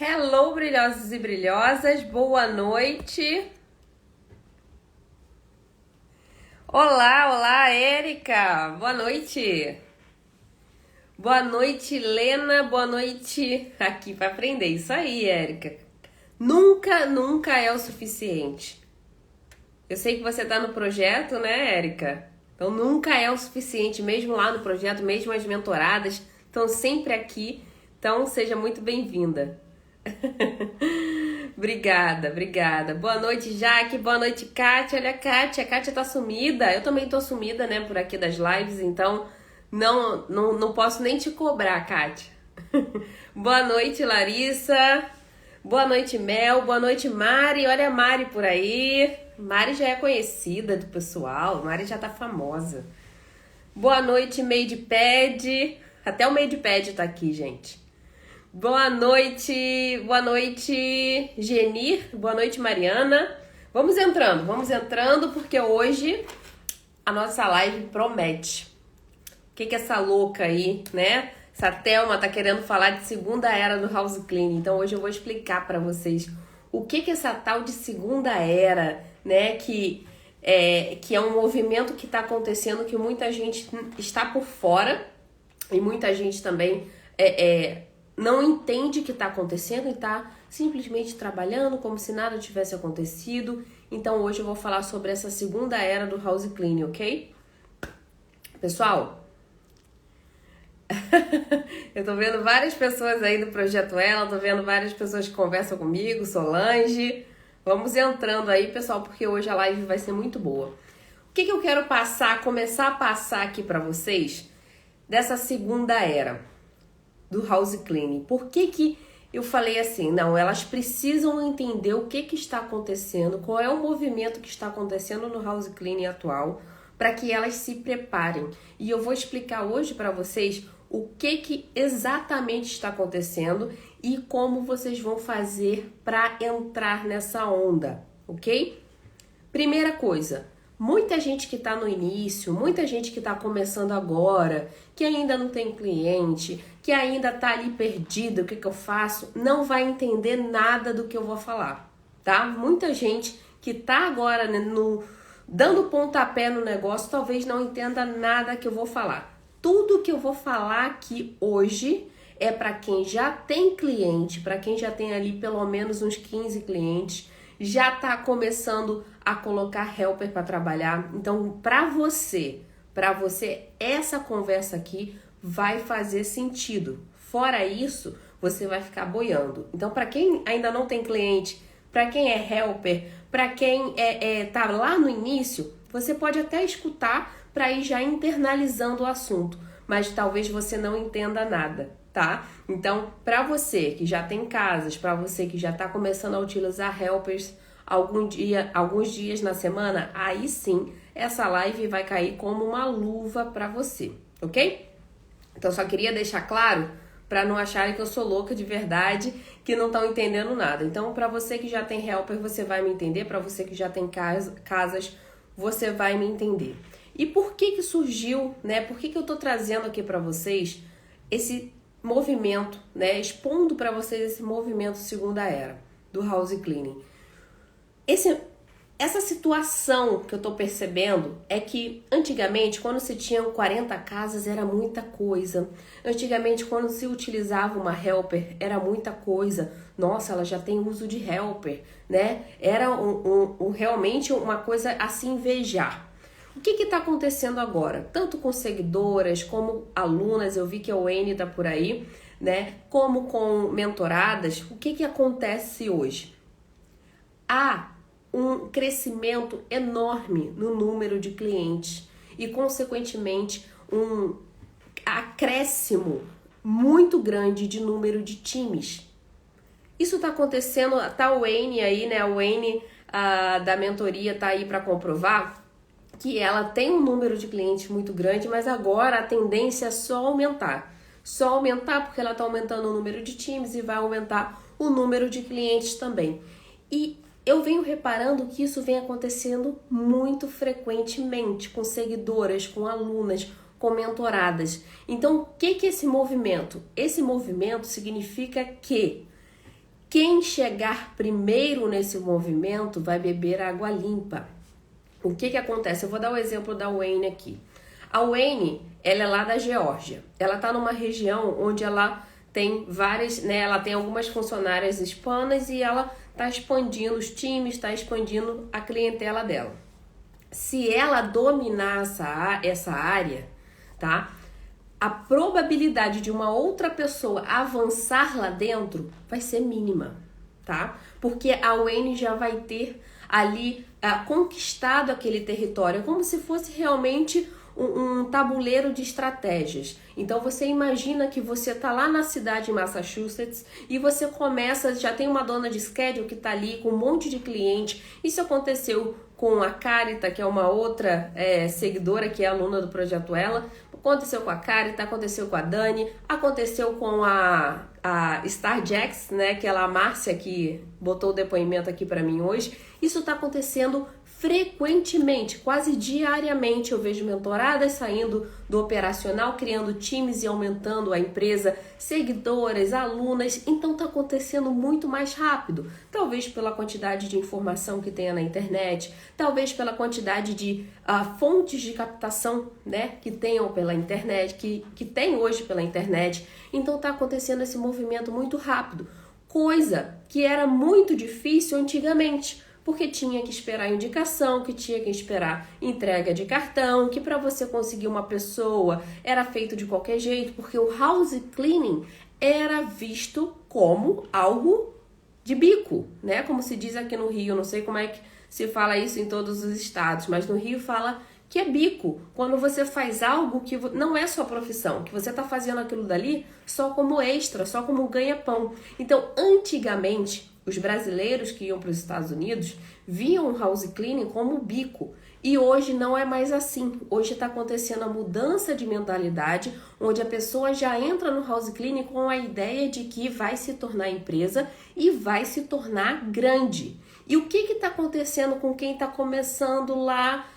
Hello, brilhosos e brilhosas, boa noite. Olá, Érica, boa noite. Boa noite, Lena, boa noite. Aqui para aprender, isso aí, Érica. Nunca é o suficiente. Eu sei que você tá no projeto, né, Érica? Então nunca é o suficiente, mesmo lá no projeto, mesmo as mentoradas estão sempre aqui. Então seja muito bem-vinda. Obrigada. Boa noite, Jaque. Boa noite, Kátia. Olha a Kátia tá sumida. Eu também tô sumida, né, por aqui das lives, então não posso nem te cobrar, Kátia. Boa noite, Larissa. Boa noite, Mel. Boa noite, Mari. Olha a Mari por aí. Mari já é conhecida do pessoal. Mari já tá famosa. Boa noite, Madepad. Até o Madepad tá aqui, gente. Boa noite, Genir, boa noite, Mariana. Vamos entrando, porque hoje a nossa live promete. O que essa louca aí, né? Essa Thelma tá querendo falar de segunda era do house cleaning. Então hoje eu vou explicar para vocês o que essa tal de segunda era, né? Que é um movimento que tá acontecendo, que muita gente está por fora e muita gente também não entende o que está acontecendo e está simplesmente trabalhando como se nada tivesse acontecido. Então hoje eu vou falar sobre essa segunda era do house cleaning, ok? Pessoal, eu tô vendo várias pessoas aí do Projeto Ela, tô vendo várias pessoas que conversam comigo, Solange. Vamos entrando aí, pessoal, porque hoje a live vai ser muito boa. O que eu quero começar a passar aqui para vocês dessa segunda era do house cleaning? Por que eu falei assim? Não, elas precisam entender o que está acontecendo, qual é o movimento que está acontecendo no house cleaning atual, para que elas se preparem. E eu vou explicar hoje para vocês o que exatamente está acontecendo e como vocês vão fazer para entrar nessa onda, ok? Primeira coisa, muita gente que está no início, muita gente que está começando agora, que ainda não tem cliente, que ainda está ali perdida, o que eu faço, não vai entender nada do que eu vou falar, tá? Muita gente que está agora, né, dando pontapé no negócio, talvez não entenda nada que eu vou falar. Tudo que eu vou falar aqui hoje é para quem já tem cliente, para quem já tem ali pelo menos uns 15 clientes, já está começando a colocar helper para trabalhar. Então, para você, essa conversa aqui vai fazer sentido. Fora isso, você vai ficar boiando. Então, para quem ainda não tem cliente, para quem é helper, para quem tá lá no início, você pode até escutar para ir já internalizando o assunto, mas talvez você não entenda nada, tá? Então, para você que já tem casas, para você que já está começando a utilizar helpers alguns dias na semana, aí sim, essa live vai cair como uma luva para você, ok? Então, só queria deixar claro para não acharem que eu sou louca de verdade, que não estão entendendo nada. Então, para você que já tem helper, você vai me entender. Para você que já tem casas, você vai me entender. E por que surgiu, né? Por que eu tô trazendo aqui para vocês esse movimento, né? Expondo para vocês esse movimento segunda era do house cleaning. Essa situação que eu tô percebendo é que antigamente, quando se tinha 40 casas, era muita coisa. Antigamente, quando se utilizava uma helper, era muita coisa. Nossa, ela já tem uso de helper, né? Era realmente uma coisa a se invejar. O que está acontecendo agora? Tanto com seguidoras como alunas, eu vi que a Wayne tá por aí, né? Como com mentoradas, o que acontece hoje? Há um crescimento enorme no número de clientes e, consequentemente, um acréscimo muito grande de número de times. Isso está acontecendo, tá a Wayne aí, né? A Wayne da mentoria tá aí para comprovar que ela tem um número de clientes muito grande, mas agora a tendência é só aumentar. Só aumentar porque ela está aumentando o número de times e vai aumentar o número de clientes também. E eu venho reparando que isso vem acontecendo muito frequentemente com seguidoras, com alunas, com mentoradas. Então, o que é esse movimento? Esse movimento significa que Quem chegar primeiro nesse movimento vai beber água limpa. O que acontece? Eu vou dar o exemplo da Wayne aqui. A Wayne, ela é lá da Geórgia. Ela está numa região onde ela tem várias, né? Ela tem algumas funcionárias hispanas e ela está expandindo os times, está expandindo a clientela dela. Se ela dominar essa área, tá? A probabilidade de uma outra pessoa avançar lá dentro vai ser mínima, tá? Porque a Wayne já vai ter ali conquistado aquele território, como se fosse realmente um tabuleiro de estratégias. Então você imagina que você tá lá na cidade de Massachusetts e você começa, já tem uma dona de schedule que tá ali com um monte de cliente. Isso aconteceu com a Carita, que é uma outra seguidora que é aluna do Projeto Ela. Aconteceu com a Carita, aconteceu com a Dani, aconteceu com a Starjax, né, que ela, a Márcia, que botou o depoimento aqui para mim hoje. Isso está acontecendo frequentemente, quase diariamente. Eu vejo mentoradas saindo do operacional, criando times e aumentando a empresa, seguidoras, alunas. Então está acontecendo muito mais rápido, talvez pela quantidade de informação que tenha na internet, talvez pela quantidade de fontes de captação, né, que tenham pela internet, que tem hoje pela internet. Então está acontecendo esse movimento muito rápido, coisa que era muito difícil antigamente, porque tinha que esperar indicação, que tinha que esperar entrega de cartão, que para você conseguir uma pessoa era feito de qualquer jeito, porque o house cleaning era visto como algo de bico, né? Como se diz aqui no Rio, não sei como é que se fala isso em todos os estados, mas no Rio fala que é bico, quando você faz algo que não é sua profissão, que você está fazendo aquilo dali só como extra, só como ganha-pão. Então, antigamente, os brasileiros que iam para os Estados Unidos viam o house cleaning como bico. E hoje não é mais assim. Hoje está acontecendo a mudança de mentalidade, onde a pessoa já entra no house cleaning com a ideia de que vai se tornar empresa e vai se tornar grande. E o que está acontecendo com quem está começando lá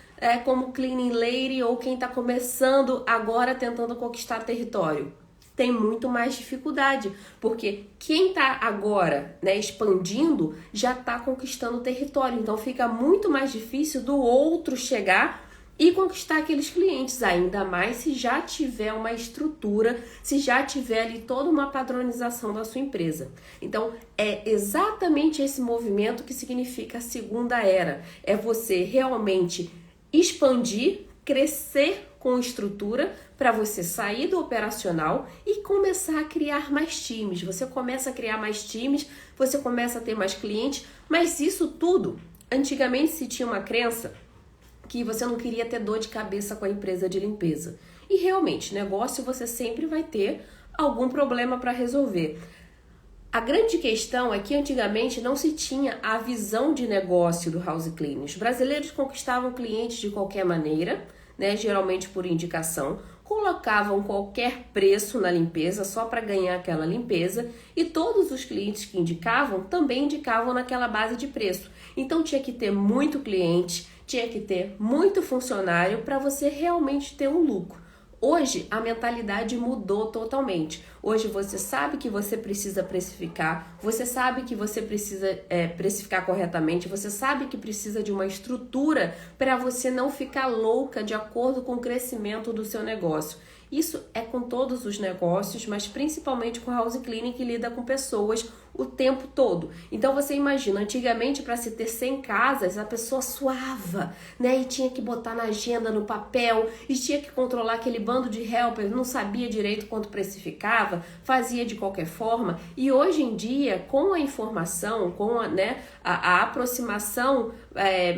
como cleaning lady ou quem está começando agora tentando conquistar território? Tem muito mais dificuldade, porque quem está agora, né, expandindo já está conquistando território. Então fica muito mais difícil do outro chegar e conquistar aqueles clientes, ainda mais se já tiver uma estrutura, se já tiver ali toda uma padronização da sua empresa. Então é exatamente esse movimento que significa a segunda era. É você realmente expandir, crescer com estrutura para você sair do operacional e começar a criar mais times. Você começa a criar mais times, você começa a ter mais clientes, mas isso tudo, antigamente se tinha uma crença que você não queria ter dor de cabeça com a empresa de limpeza. E realmente, negócio você sempre vai ter algum problema para resolver. A grande questão é que antigamente não se tinha a visão de negócio do house cleaning. Os brasileiros conquistavam clientes de qualquer maneira, né, geralmente por indicação, colocavam qualquer preço na limpeza só para ganhar aquela limpeza e todos os clientes que indicavam também indicavam naquela base de preço. Então tinha que ter muito cliente, tinha que ter muito funcionário para você realmente ter um lucro. Hoje a mentalidade mudou totalmente. Hoje você sabe que você precisa precificar, você sabe que você precisa precificar corretamente, você sabe que precisa de uma estrutura para você não ficar louca de acordo com o crescimento do seu negócio. Isso é com todos os negócios, mas principalmente com o house cleaning, que lida com pessoas o tempo todo. Então você imagina, antigamente para se ter 100 casas, a pessoa suava, né? E tinha que botar na agenda, no papel, e tinha que controlar aquele bando de helper, não sabia direito quanto precificava, fazia de qualquer forma. E hoje em dia, com a informação, com a aproximação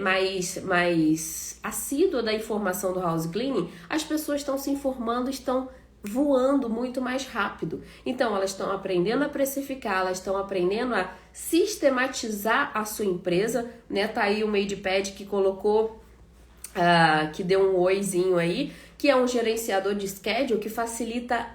mais assídua da informação do house cleaning, as pessoas estão se informando, estão voando muito mais rápido. Então elas estão aprendendo a precificar, elas estão aprendendo a sistematizar a sua empresa, né? Tá aí o MadePad que colocou, que deu um oizinho aí, que é um gerenciador de schedule que facilita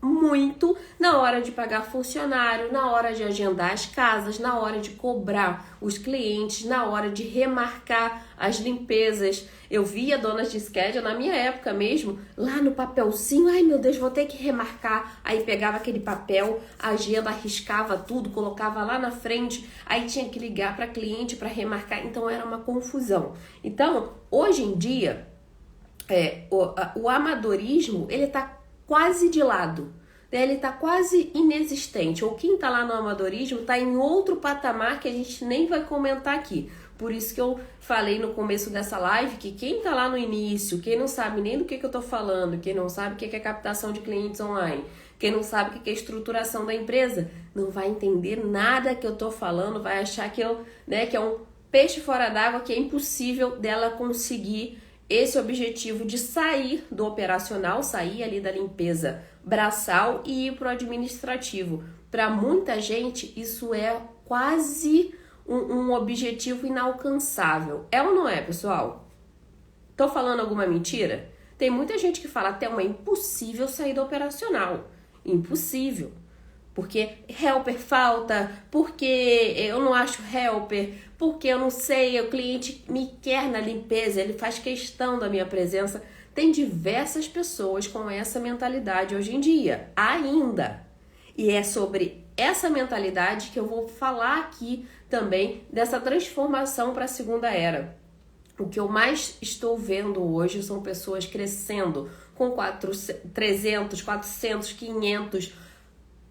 muito na hora de pagar funcionário, na hora de agendar as casas, na hora de cobrar os clientes, na hora de remarcar as limpezas. Eu via donas de schedule na minha época mesmo, lá no papelzinho, ai meu Deus, vou ter que remarcar. Aí pegava aquele papel, a agenda, arriscava tudo, colocava lá na frente, aí tinha que ligar para cliente para remarcar, então era uma confusão. Então, hoje em dia, o amadorismo, ele tá quase de lado, né? Ele tá quase inexistente, ou quem tá lá no amadorismo tá em outro patamar que a gente nem vai comentar aqui. Por isso que eu falei no começo dessa live que quem tá lá no início, quem não sabe nem do que eu tô falando, quem não sabe o que é captação de clientes online, quem não sabe o que é estruturação da empresa, não vai entender nada que eu tô falando, vai achar que que é um peixe fora d'água, que é impossível dela conseguir esse objetivo de sair do operacional, sair ali da limpeza braçal e ir para o administrativo. Para muita gente, isso é quase um objetivo inalcançável. É ou não é, pessoal? Tô falando alguma mentira? Tem muita gente que fala até, é impossível sair do operacional. Impossível. Porque helper falta, porque eu não acho helper, porque eu não sei, o cliente me quer na limpeza, ele faz questão da minha presença. Tem diversas pessoas com essa mentalidade hoje em dia, ainda. E é sobre essa mentalidade que eu vou falar aqui também, dessa transformação para a segunda era. O que eu mais estou vendo hoje são pessoas crescendo com 300, 400, 500,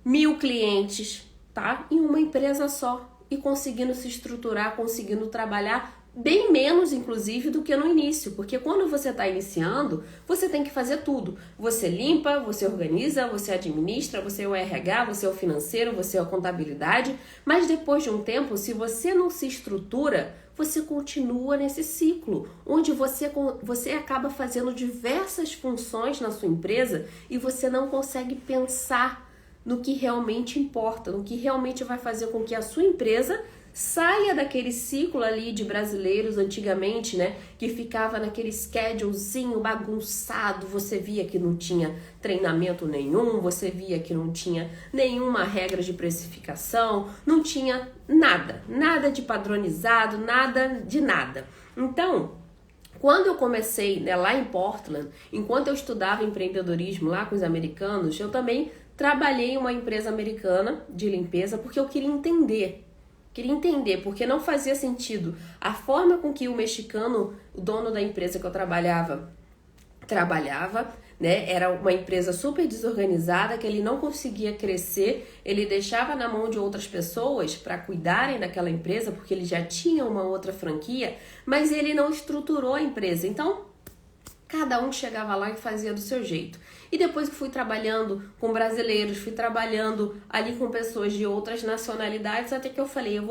1000 clientes, tá? Em uma empresa só e conseguindo se estruturar, conseguindo trabalhar bem menos, inclusive, do que no início, porque quando você está iniciando, você tem que fazer tudo. Você limpa, você organiza, você administra, você é o RH, você é o financeiro, você é a contabilidade, mas depois de um tempo, se você não se estrutura, você continua nesse ciclo, onde você acaba fazendo diversas funções na sua empresa e você não consegue pensar no que realmente importa, no que realmente vai fazer com que a sua empresa saia daquele ciclo ali de brasileiros antigamente, né, que ficava naquele schedulezinho bagunçado, você via que não tinha treinamento nenhum, você via que não tinha nenhuma regra de precificação, não tinha nada de padronizado, nada de nada. Então, quando eu comecei, né, lá em Portland, enquanto eu estudava empreendedorismo lá com os americanos, eu também trabalhei em uma empresa americana de limpeza porque eu queria entender, porque não fazia sentido a forma com que o mexicano, o dono da empresa que eu trabalhava, né? Era uma empresa super desorganizada, que ele não conseguia crescer, ele deixava na mão de outras pessoas para cuidarem daquela empresa, porque ele já tinha uma outra franquia, mas ele não estruturou a empresa. Então, cada um chegava lá e fazia do seu jeito. E depois que fui trabalhando com brasileiros, fui trabalhando ali com pessoas de outras nacionalidades, até que eu falei, eu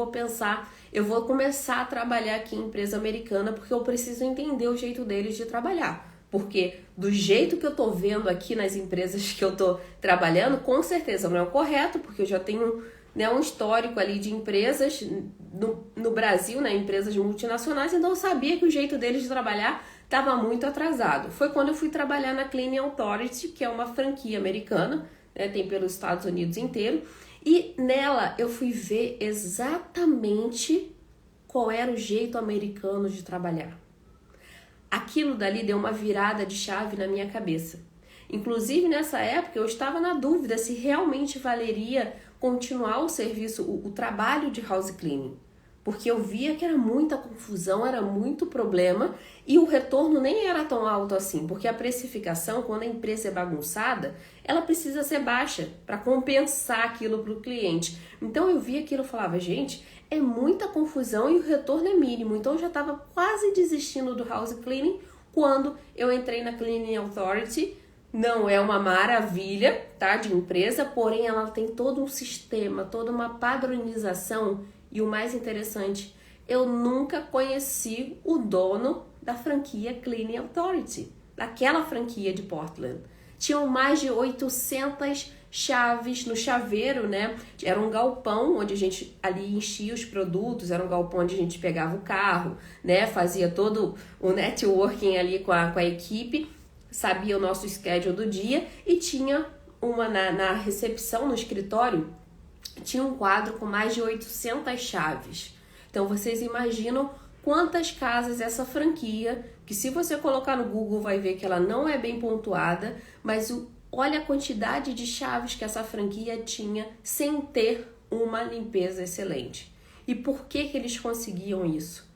vou começar a trabalhar aqui em empresa americana, porque eu preciso entender o jeito deles de trabalhar. Porque do jeito que eu tô vendo aqui nas empresas que eu tô trabalhando, com certeza não é o correto, porque eu já tenho, né, um histórico ali de empresas no Brasil, né, empresas multinacionais, então eu sabia que o jeito deles de trabalhar estava muito atrasado. Foi quando eu fui trabalhar na Cleaning Authority, que é uma franquia americana, né, tem pelos Estados Unidos inteiro, e nela eu fui ver exatamente qual era o jeito americano de trabalhar. Aquilo dali deu uma virada de chave na minha cabeça. Inclusive, nessa época, eu estava na dúvida se realmente valeria continuar o serviço, o trabalho de house cleaning. Porque eu via que era muita confusão, era muito problema e o retorno nem era tão alto assim. Porque a precificação, quando a empresa é bagunçada, ela precisa ser baixa para compensar aquilo para o cliente. Então eu via aquilo e falava, gente, é muita confusão e o retorno é mínimo. Então eu já estava quase desistindo do house cleaning quando eu entrei na Cleaning Authority. Não é uma maravilha, tá, de empresa, porém ela tem todo um sistema, toda uma padronização. E o mais interessante, eu nunca conheci o dono da franquia Cleaning Authority, daquela franquia de Portland. Tinham mais de 800 chaves no chaveiro, né? Era um galpão onde a gente ali enchia os produtos, era um galpão onde a gente pegava o carro, né? Fazia todo o networking ali com a equipe, sabia o nosso schedule do dia e tinha na recepção, no escritório, tinha um quadro com mais de 800 chaves. Então vocês imaginam quantas casas essa franquia, que se você colocar no Google vai ver que ela não é bem pontuada, mas olha a quantidade de chaves que essa franquia tinha sem ter uma limpeza excelente. E por que eles conseguiam isso?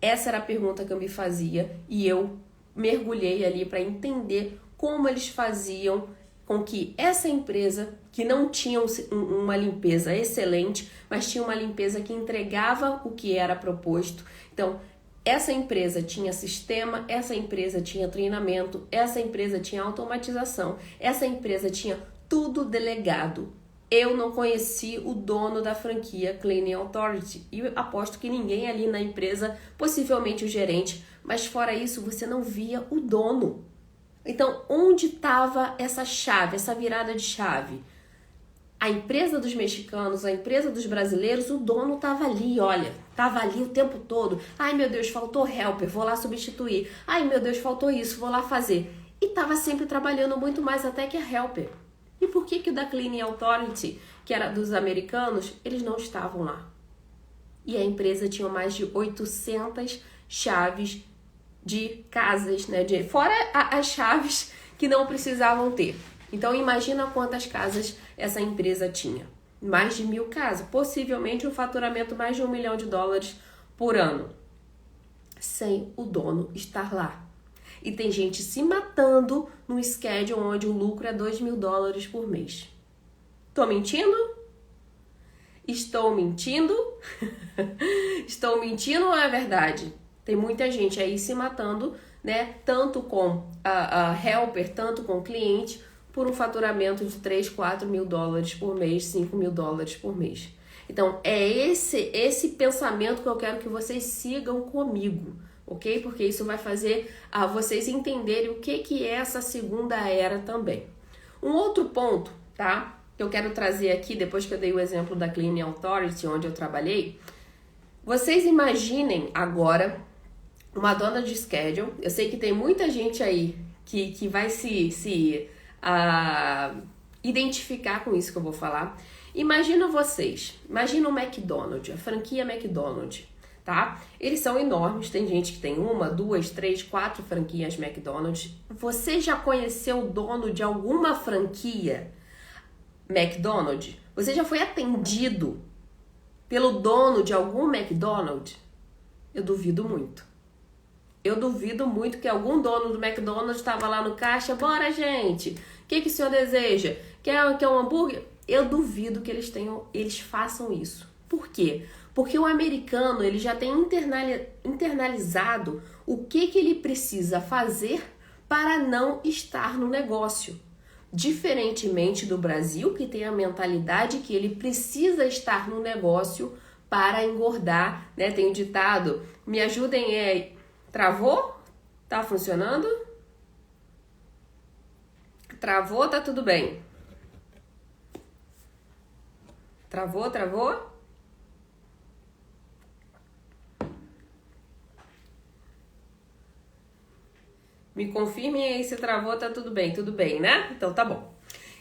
Essa era a pergunta que eu me fazia e eu mergulhei ali para entender como eles faziam com que essa empresa, que não tinha uma limpeza excelente, mas tinha uma limpeza que entregava o que era proposto. Então, essa empresa tinha sistema, essa empresa tinha treinamento, essa empresa tinha automatização, essa empresa tinha tudo delegado. Eu não conheci o dono da franquia Cleaning Authority e aposto que ninguém ali na empresa, possivelmente o gerente, mas fora isso você não via o dono. Então, onde estava essa chave, essa virada de chave? A empresa dos mexicanos, a empresa dos brasileiros, o dono estava ali, olha, estava ali o tempo todo. Ai meu Deus, faltou helper, vou lá substituir. Ai meu Deus, faltou isso, vou lá fazer. E estava sempre trabalhando muito mais até que a helper. E por que o da Cleaning Authority, que era dos americanos, eles não estavam lá? E a empresa tinha mais de 800 chaves de casas, né? Fora as chaves que não precisavam ter. Então imagina quantas casas essa empresa tinha. Mais de 1.000 casas, possivelmente um faturamento mais de $1 milhão por ano. Sem o dono estar lá. E tem gente se matando num schedule onde o lucro é $2 mil por mês. Tô mentindo? Estou mentindo? Estou mentindo ou é verdade? Tem muita gente aí se matando, né? Tanto com a helper, tanto com o cliente, por um faturamento de $3, $4 mil por mês, $5 mil por mês. Então, é esse pensamento que eu quero que vocês sigam comigo, ok? Porque isso vai fazer vocês entenderem o que é essa segunda era também. Um outro ponto, tá? Que eu quero trazer aqui, depois que eu dei o exemplo da Cleaning Authority, onde eu trabalhei. Vocês imaginem agora uma dona de schedule. Eu sei que tem muita gente aí que vai se identificar com isso que eu vou falar. Imagina o McDonald's, a franquia McDonald's, tá? Eles são enormes, tem gente que tem 1, 2, 3, 4 franquias McDonald's. Você já conheceu o dono de alguma franquia McDonald's? Você já foi atendido pelo dono de algum McDonald's? Eu duvido muito. Eu duvido muito que algum dono do McDonald's estava lá no caixa. Bora, gente! O que o senhor deseja? Quer um hambúrguer? Eu duvido que eles façam isso. Por quê? Porque o americano ele já tem internalizado o que ele precisa fazer para não estar no negócio. Diferentemente do Brasil, que tem a mentalidade que ele precisa estar no negócio para engordar, né? Tem o ditado, me ajudem, travou? Tá funcionando? Travou, tá tudo bem. Travou? Me confirmem aí se travou, tá tudo bem, né? Então tá bom.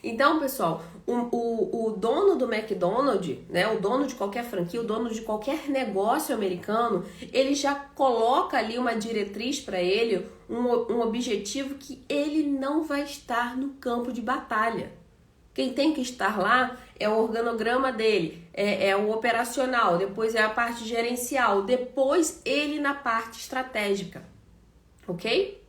Então, pessoal, o dono do McDonald's, né, o dono de qualquer franquia, o dono de qualquer negócio americano, ele já coloca ali uma diretriz para ele, um objetivo que ele não vai estar no campo de batalha. Quem tem que estar lá é o organograma dele, é o operacional, depois é a parte gerencial, depois ele na parte estratégica, ok?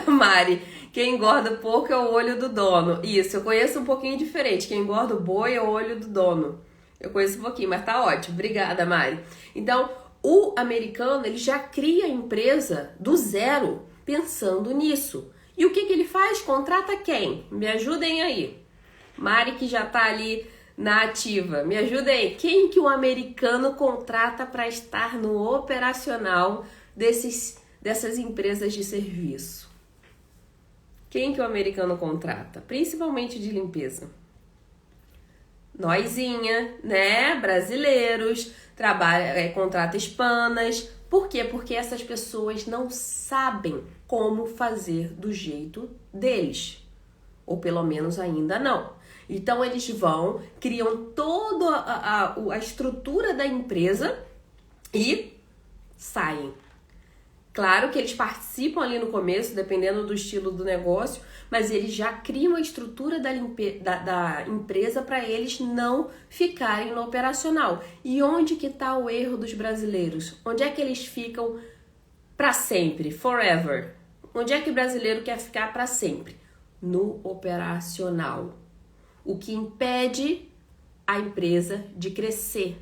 Mari, quem engorda porco é o olho do dono. Isso, eu conheço um pouquinho diferente. Quem engorda o boi é o olho do dono. Eu conheço um pouquinho, mas tá ótimo. Obrigada, Mari. Então, o americano, ele já cria a empresa do zero, pensando nisso. E o que ele faz? Contrata quem? Me ajudem aí. Mari, que já tá ali na ativa. Me ajudem. Quem que o americano contrata para estar no operacional dessas empresas de serviço? Quem que o americano contrata? Principalmente de limpeza. Noizinha, né? Brasileiros, contrata hispanas. Por quê? Porque essas pessoas não sabem como fazer do jeito deles. ou pelo menos ainda não. Então eles vão, criam toda a estrutura da empresa e saem. Claro que eles participam ali no começo, dependendo do estilo do negócio, mas eles já criam a estrutura da empresa para eles não ficarem no operacional. E onde que está o erro dos brasileiros? Onde é que eles ficam para sempre, forever? Onde é que o brasileiro quer ficar para sempre? No operacional. O que impede a empresa de crescer.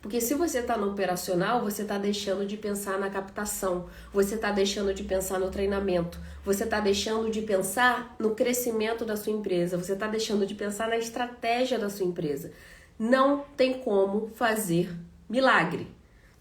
Porque se você está no operacional, você está deixando de pensar na captação, você está deixando de pensar no treinamento, você está deixando de pensar no crescimento da sua empresa, você está deixando de pensar na estratégia da sua empresa. Não tem como fazer milagre.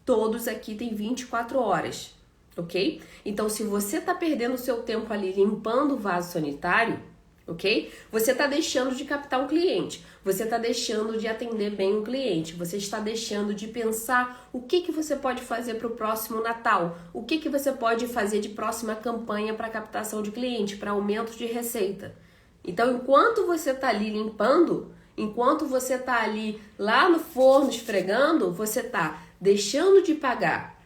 Todos aqui têm 24 horas, ok? Então, se você está perdendo o seu tempo ali limpando o vaso sanitário, ok? Você está deixando de captar um cliente, você está deixando de atender bem um cliente, você está deixando de pensar o que você pode fazer para o próximo Natal, o que você pode fazer de próxima campanha para captação de cliente, para aumento de receita. Então, enquanto você está ali limpando, enquanto você está ali lá no forno esfregando, você está deixando de pagar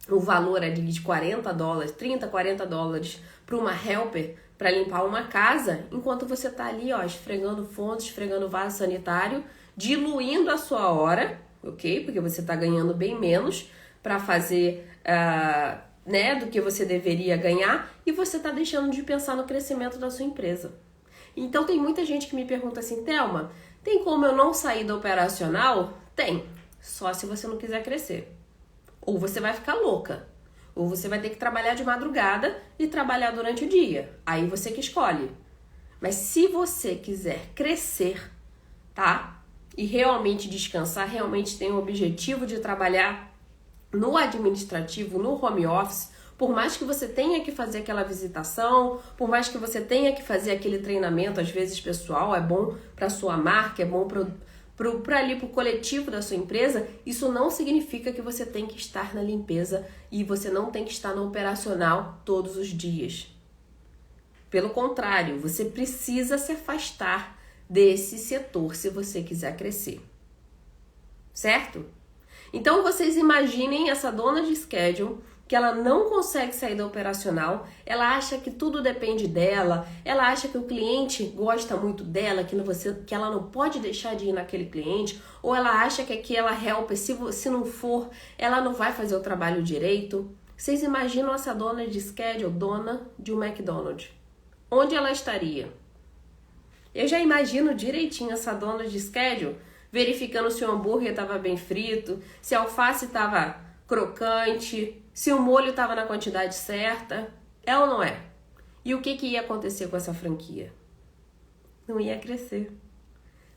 o valor ali de $40, 30, $40 para uma helper para limpar uma casa, enquanto você tá ali, ó, esfregando fonte, esfregando vaso sanitário, diluindo a sua hora, ok? Porque você tá ganhando bem menos para fazer, né, do que você deveria ganhar, e você tá deixando de pensar no crescimento da sua empresa. Então tem muita gente que me pergunta assim, Thelma, tem como eu não sair do operacional? Tem, só se você não quiser crescer. Ou você vai ficar louca. Ou você vai ter que trabalhar de madrugada e trabalhar durante o dia. Aí você que escolhe. Mas se você quiser crescer, tá? E realmente descansar, realmente tem o objetivo de trabalhar no administrativo, no home office, por mais que você tenha que fazer aquela visitação, por mais que você tenha que fazer aquele treinamento, às vezes pessoal, é bom para sua marca, é bom para o coletivo da sua empresa, isso não significa que você tem que estar na limpeza e você não tem que estar no operacional todos os dias. Pelo contrário, você precisa se afastar desse setor se você quiser crescer. Certo? Então vocês imaginem essa dona de schedule que ela não consegue sair do operacional, ela acha que tudo depende dela, ela acha que o cliente gosta muito dela, que ela não pode deixar de ir naquele cliente, ou ela acha que aquela helper, se não for, ela não vai fazer o trabalho direito. Vocês imaginam essa dona de schedule, dona de um McDonald's? Onde ela estaria? Eu já imagino direitinho essa dona de schedule verificando se o hambúrguer estava bem frito, se a alface estava crocante, se o molho estava na quantidade certa. É ou não é? E o que ia acontecer com essa franquia? Não ia crescer.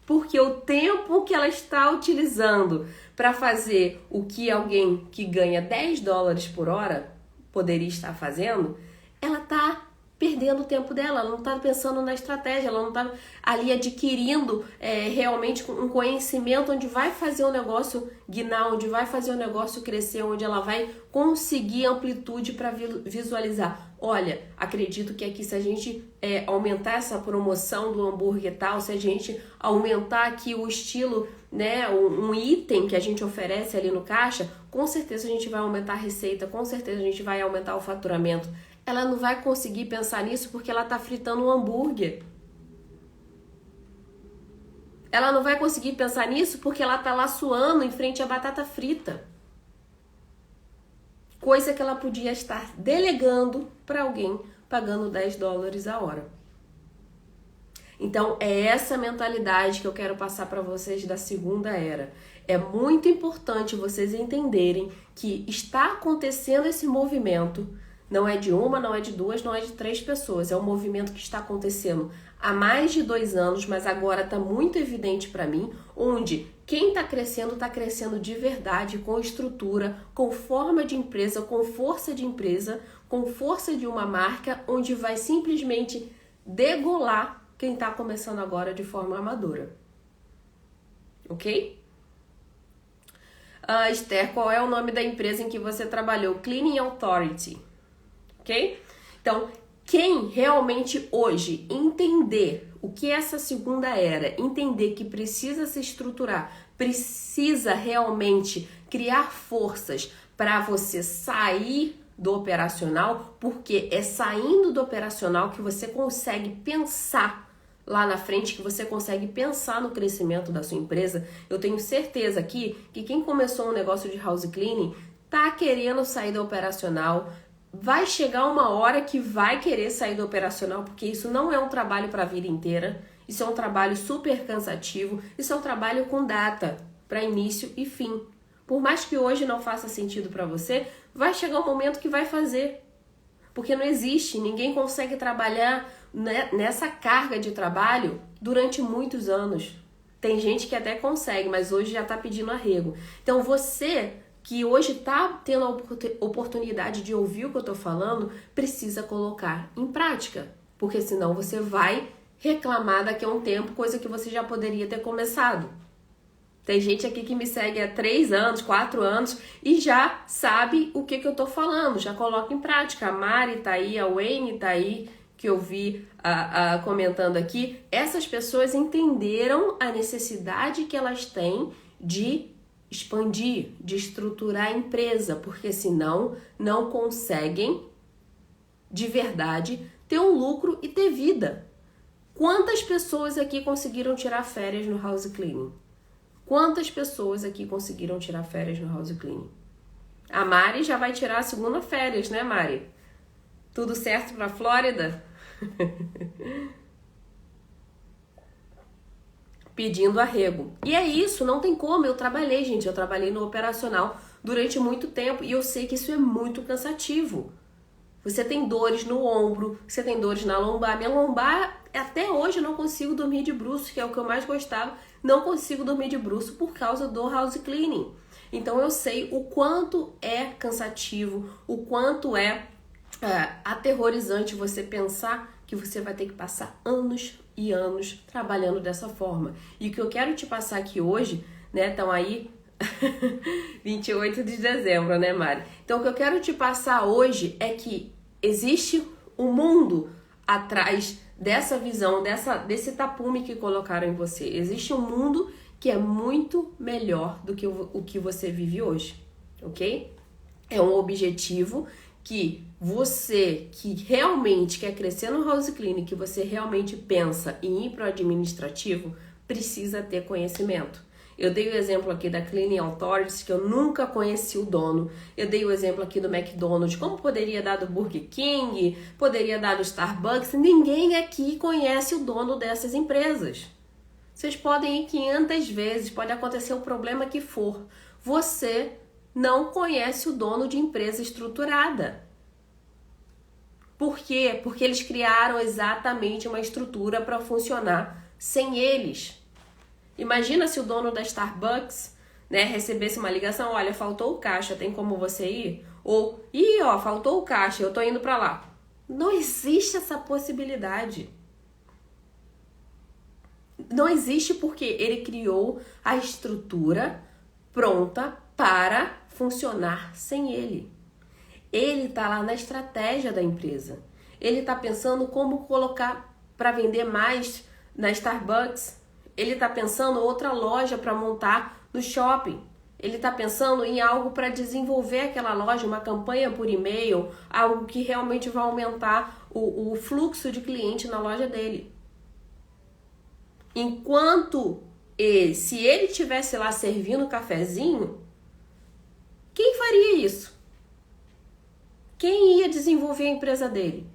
Porque o tempo que ela está utilizando para fazer o que alguém que ganha $10 por hora poderia estar fazendo, ela está perdendo o tempo dela, ela não está pensando na estratégia, ela não está ali adquirindo realmente um conhecimento onde vai fazer o negócio guinar, onde vai fazer o negócio crescer, onde ela vai conseguir amplitude para visualizar. Olha, acredito que aqui se a gente aumentar essa promoção do hambúrguer e tal, se a gente aumentar aqui o estilo, né, um item que a gente oferece ali no caixa, com certeza a gente vai aumentar a receita, com certeza a gente vai aumentar o faturamento. Ela não vai conseguir pensar nisso porque ela está fritando um hambúrguer. Ela não vai conseguir pensar nisso porque ela está lá suando em frente à batata frita. Coisa que ela podia estar delegando para alguém pagando $10 a hora. Então, é essa mentalidade que eu quero passar para vocês da segunda era. É muito importante vocês entenderem que está acontecendo esse movimento. Não é de uma, não é de duas, não é de 3 pessoas. É um movimento que está acontecendo há mais de 2 anos, mas agora está muito evidente para mim, onde quem está crescendo de verdade, com estrutura, com forma de empresa, com força de uma marca, onde vai simplesmente degolar quem está começando agora de forma amadora. Ok? Esther, qual é o nome da empresa em que você trabalhou? Cleaning Authority. Ok? Então, Quem realmente hoje entender o que é essa segunda era, entender que precisa se estruturar, precisa realmente criar forças para você sair do operacional, porque é saindo do operacional que você consegue pensar lá na frente, que você consegue pensar no crescimento da sua empresa. Eu tenho certeza aqui que quem começou um negócio de house cleaning tá querendo sair do operacional. Vai chegar uma hora que vai querer sair do operacional, porque isso não é um trabalho para a vida inteira. Isso é um trabalho super cansativo. Isso é um trabalho com data para início e fim. Por mais que hoje não faça sentido para você, vai chegar um momento que vai fazer. Porque não existe, ninguém consegue trabalhar nessa carga de trabalho durante muitos anos. Tem gente que até consegue, mas hoje já está pedindo arrego. Então você que hoje está tendo a oportunidade de ouvir o que eu estou falando, precisa colocar em prática. Porque senão você vai reclamar daqui a um tempo, coisa que você já poderia ter começado. Tem gente aqui que me segue há 3 anos, 4 anos e já sabe o que eu tô falando, já coloca em prática. A Mari tá aí, a Wayne tá aí, que eu vi comentando aqui. Essas pessoas entenderam a necessidade que elas têm de expandir, de estruturar a empresa, porque senão não conseguem de verdade ter um lucro e ter vida. Quantas pessoas aqui conseguiram tirar férias no house cleaning? Quantas pessoas aqui conseguiram tirar férias no house cleaning? A Mari já vai tirar a segunda férias, né, Mari? Tudo certo pra Flórida? Pedindo arrego. E é isso, não tem como. Eu trabalhei, gente. Eu trabalhei no operacional durante muito tempo e eu sei que isso é muito cansativo. Você tem dores no ombro, você tem dores na lombar. Minha lombar, até hoje eu não consigo dormir de bruços, que é o que eu mais gostava. Não consigo dormir de bruço por causa do house cleaning. Então eu sei o quanto é cansativo, o quanto é aterrorizante você pensar que você vai ter que passar anos e anos trabalhando dessa forma. E o que eu quero te passar aqui hoje, né, estão aí 28 de dezembro, né, Mari? Então o que eu quero te passar hoje é que existe um mundo atrás dessa visão, desse tapume que colocaram em você. Existe um mundo que é muito melhor do que o que você vive hoje, ok? É um objetivo que você que realmente quer crescer no house cleaning, que você realmente pensa em ir para o administrativo, precisa ter conhecimento. Eu dei o exemplo aqui da Cleaning Authorities, que eu nunca conheci o dono. Eu dei o exemplo aqui do McDonald's, como poderia dar do Burger King, poderia dar do Starbucks. Ninguém aqui conhece o dono dessas empresas. Vocês podem ir 500 vezes, pode acontecer o problema que for. Você não conhece o dono de empresa estruturada. Por quê? Porque eles criaram exatamente uma estrutura para funcionar sem eles. Imagina se o dono da Starbucks, né, recebesse uma ligação, olha, faltou o caixa, tem como você ir? Ou, faltou o caixa, eu tô indo para lá. Não existe essa possibilidade. Não existe porque ele criou a estrutura pronta para funcionar sem ele. Ele tá lá na estratégia da empresa. Ele tá pensando como colocar para vender mais na Starbucks. Ele está pensando outra loja para montar no shopping. Ele está pensando em algo para desenvolver aquela loja, uma campanha por e-mail, algo que realmente vai aumentar o fluxo de cliente na loja dele. Enquanto se ele estivesse lá servindo cafezinho, quem faria isso? Quem ia desenvolver a empresa dele?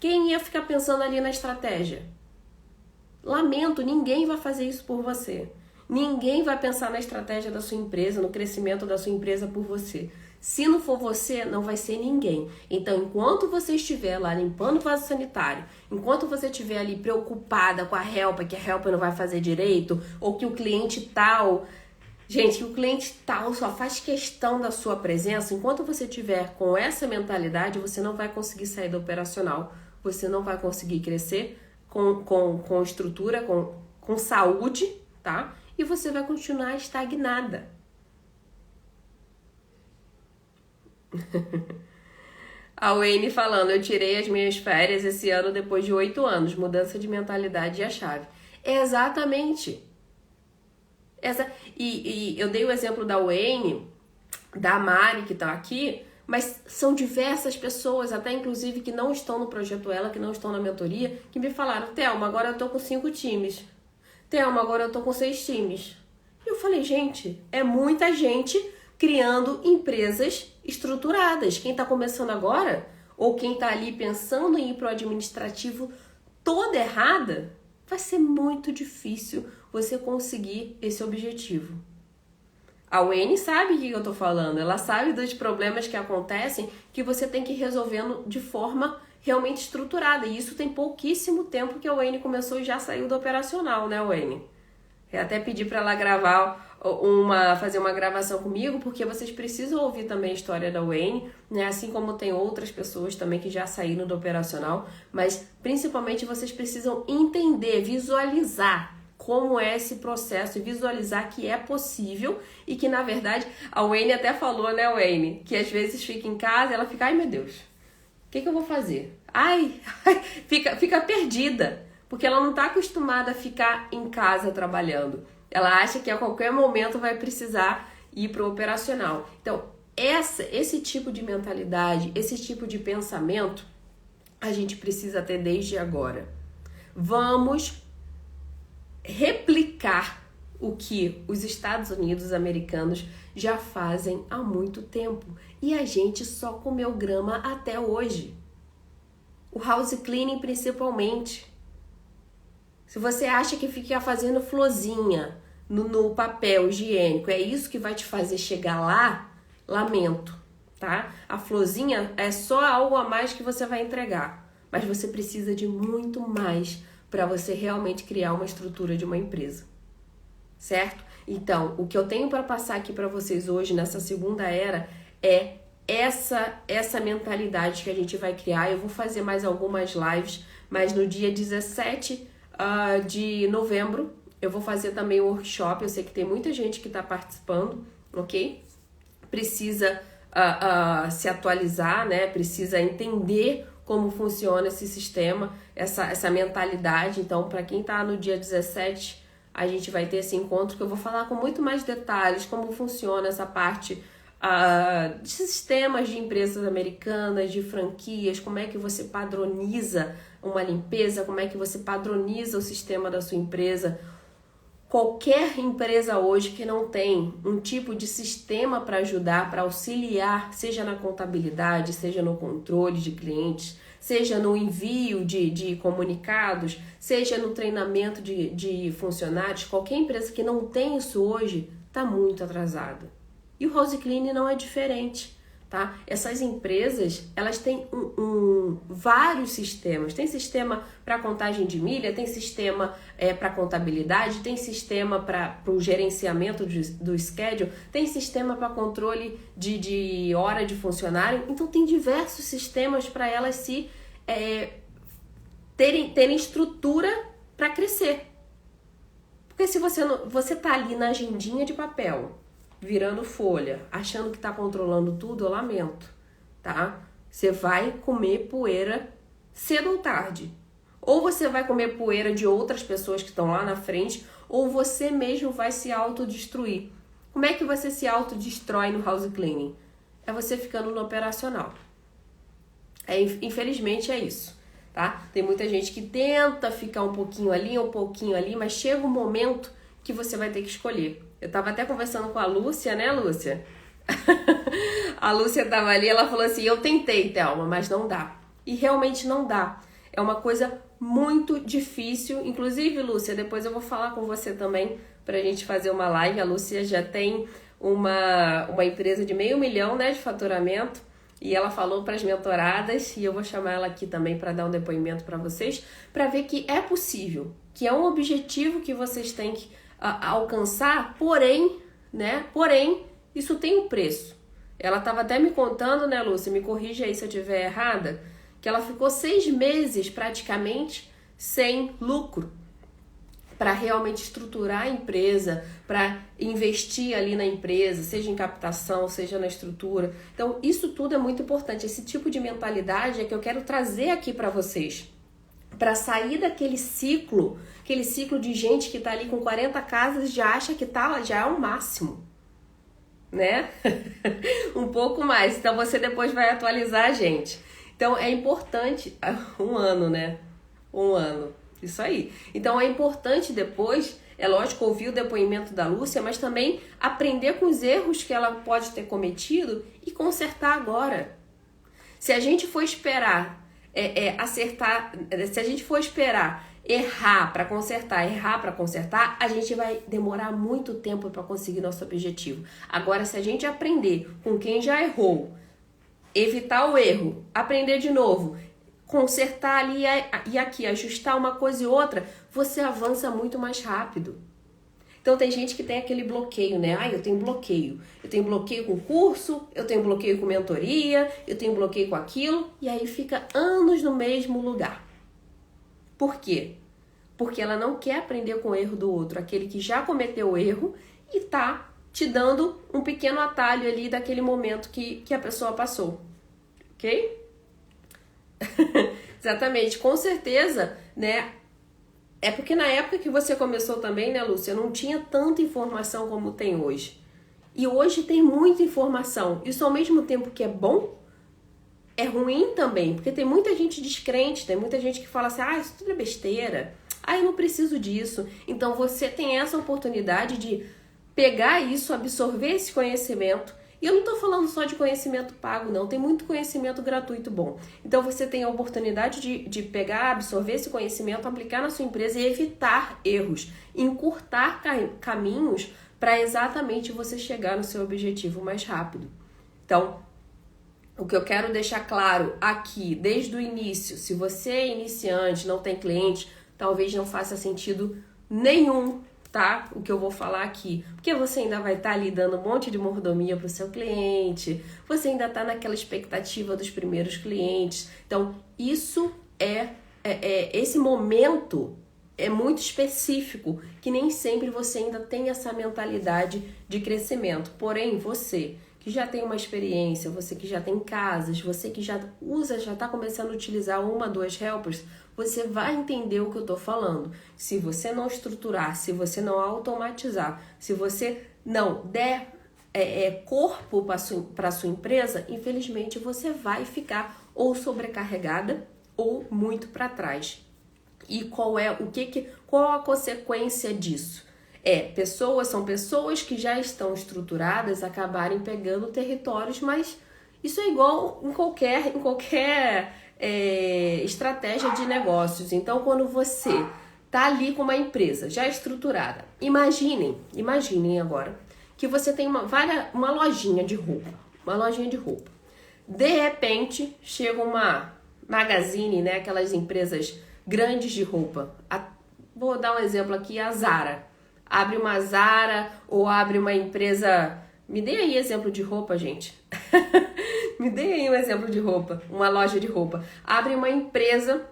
Quem ia ficar pensando ali na estratégia? Lamento, ninguém vai fazer isso por você. Ninguém vai pensar na estratégia da sua empresa, no crescimento da sua empresa por você. Se não for você, não vai ser ninguém. Então, enquanto você estiver lá limpando o vaso sanitário, enquanto você estiver ali preocupada com a helper, que a helper não vai fazer direito, ou que o cliente tal... Gente, o cliente tal só faz questão da sua presença. Enquanto você estiver com essa mentalidade, você não vai conseguir sair do operacional. Você não vai conseguir crescer com estrutura, com saúde, tá? E você vai continuar estagnada. A Wayne falando, eu tirei as minhas férias esse ano depois de 8 anos, mudança de mentalidade e a chave. Exatamente. E eu dei o exemplo da Wayne, da Mari que tá aqui, mas são diversas pessoas, até inclusive que não estão no Projeto Ela, que não estão na mentoria, que me falaram, Thelma, agora eu tô com 5 times. Thelma, agora eu tô com 6 times. E eu falei, gente, é muita gente criando empresas estruturadas. Quem tá começando agora, ou quem tá ali pensando em ir pro administrativo toda errada, vai ser muito difícil você conseguir esse objetivo. A Wayne sabe o que eu tô falando, ela sabe dos problemas que acontecem que você tem que ir resolvendo de forma realmente estruturada. E isso tem pouquíssimo tempo que a Wayne começou e já saiu do operacional, né, Wayne? Eu até pedi para ela fazer uma gravação comigo, porque vocês precisam ouvir também a história da Wayne, né? Assim como tem outras pessoas também que já saíram do operacional, mas principalmente vocês precisam entender, visualizar como é esse processo e visualizar que é possível e que, na verdade, a Wayne até falou, né, Wayne, que às vezes fica em casa e ela fica, ai meu Deus, o que eu vou fazer? Fica perdida, porque ela não está acostumada a ficar em casa trabalhando. Ela acha que a qualquer momento vai precisar ir para o operacional. Então, esse tipo de mentalidade, esse tipo de pensamento, a gente precisa ter desde agora. Vamos replicar o que os Estados Unidos americanos já fazem há muito tempo. E a gente só comeu grama até hoje. O house cleaning principalmente. Se você acha que ficar fazendo florzinha no papel higiênico é isso que vai te fazer chegar lá, lamento, tá? A florzinha é só algo a mais que você vai entregar. Mas você precisa de muito mais para você realmente criar uma estrutura de uma empresa, certo? Então, o que eu tenho para passar aqui para vocês hoje, nessa segunda era, é essa mentalidade que a gente vai criar. Eu vou fazer mais algumas lives, mas no dia 17 de novembro eu vou fazer também um workshop. Eu sei que tem muita gente que está participando, ok? Precisa se atualizar, né? Precisa entender como funciona esse sistema, essa mentalidade. Então, para quem está no dia 17, a gente vai ter esse encontro que eu vou falar com muito mais detalhes como funciona essa parte de sistemas de empresas americanas, de franquias, como é que você padroniza uma limpeza, como é que você padroniza o sistema da sua empresa. Qualquer empresa hoje que não tem um tipo de sistema para ajudar, para auxiliar, seja na contabilidade, seja no controle de clientes, seja no envio de comunicados, seja no treinamento de funcionários, qualquer empresa que não tem isso hoje está muito atrasada. E o House Cleaning não é diferente, tá? Essas empresas, elas têm vários sistemas. Tem sistema para contagem de milha, tem sistema para contabilidade, tem sistema para o gerenciamento do schedule, tem sistema para controle de hora de funcionário. Então, tem diversos sistemas para elas terem estrutura para crescer. Porque se você tá ali na agendinha de papel, virando folha, achando que tá controlando tudo, eu lamento, tá? Você vai comer poeira cedo ou tarde. Ou você vai comer poeira de outras pessoas que estão lá na frente, ou você mesmo vai se autodestruir. Como é que você se autodestrói no house cleaning? É você ficando no operacional. Infelizmente é isso, tá? Tem muita gente que tenta ficar um pouquinho ali, mas chega um momento que você vai ter que escolher. Eu tava até conversando com a Lúcia, né, Lúcia? A Lúcia tava ali, ela falou assim, eu tentei, Thelma, mas não dá. E realmente não dá. É uma coisa muito difícil. Inclusive, Lúcia, depois eu vou falar com você também pra gente fazer uma live. A Lúcia já tem uma empresa de 500 mil, né, de faturamento. E ela falou para as mentoradas, e eu vou chamar ela aqui também para dar um depoimento para vocês, para ver que é possível, que é um objetivo que vocês têm que alcançar, porém, isso tem um preço. Ela estava até me contando, né, Lúcia, me corrija aí se eu estiver errada, que ela ficou 6 meses praticamente sem lucro. para realmente estruturar a empresa, para investir ali na empresa, seja em captação, seja na estrutura. Então, isso tudo é muito importante. Esse tipo de mentalidade é que eu quero trazer aqui para vocês, para sair daquele ciclo de gente que está ali com 40 casas e já acha que já é o máximo, né? Um pouco mais. Então, você depois vai atualizar a gente. Então, é importante... 1 ano, né? 1 ano. Isso aí. Então, é importante depois, é lógico, ouvir o depoimento da Lúcia, mas também aprender com os erros que ela pode ter cometido e consertar agora. Se a gente for esperar acertar, se a gente for esperar errar para consertar, a gente vai demorar muito tempo para conseguir nosso objetivo. Agora, se a gente aprender com quem já errou, evitar o erro, aprender de novo, consertar ali e aqui, ajustar uma coisa e outra, você avança muito mais rápido. Então tem gente que tem aquele bloqueio, né? Eu tenho bloqueio. Eu tenho bloqueio com curso, eu tenho bloqueio com mentoria, eu tenho bloqueio com aquilo, e aí fica anos no mesmo lugar. Por quê? Porque ela não quer aprender com o erro do outro, aquele que já cometeu o erro e tá te dando um pequeno atalho ali daquele momento que a pessoa passou. Ok? Exatamente, com certeza, né? É porque na época que você começou também, né, Lúcia, não tinha tanta informação como tem hoje. E hoje tem muita informação. Isso ao mesmo tempo que é bom, é ruim também. Porque tem muita gente descrente, tem muita gente que fala assim, isso tudo é besteira. Eu não preciso disso. Então você tem essa oportunidade de pegar isso, absorver esse conhecimento. E eu não estou falando só de conhecimento pago, não. Tem muito conhecimento gratuito bom. Então, você tem a oportunidade de pegar, absorver esse conhecimento, aplicar na sua empresa e evitar erros. Encurtar caminhos para exatamente você chegar no seu objetivo mais rápido. Então, o que eu quero deixar claro aqui, desde o início, se você é iniciante, não tem cliente, talvez não faça sentido nenhum, tá? O que eu vou falar aqui. Porque você ainda vai estar ali dando um monte de mordomia para o seu cliente, você ainda está naquela expectativa dos primeiros clientes. Então, isso esse momento é muito específico, que nem sempre você ainda tem essa mentalidade de crescimento. Porém, você que já tem uma experiência, você que já tem casas, você que já está começando a utilizar 1, 2 helpers, você vai entender o que eu estou falando. Se você não estruturar, se você não automatizar, se você não der corpo para a sua empresa, infelizmente você vai ficar ou sobrecarregada ou muito para trás. E qual a consequência disso? São pessoas que já estão estruturadas acabarem pegando territórios, mas isso é igual em qualquer estratégia de negócios. Então, quando você tá ali com uma empresa já estruturada, imaginem agora que você tem uma lojinha de roupa. De repente, chega uma Magazine, né, aquelas empresas grandes de roupa. Vou dar um exemplo aqui, a Zara. Abre uma Zara ou abre uma empresa... Me dê aí exemplo de roupa, gente. Me dê aí um exemplo de roupa, uma loja de roupa. Abre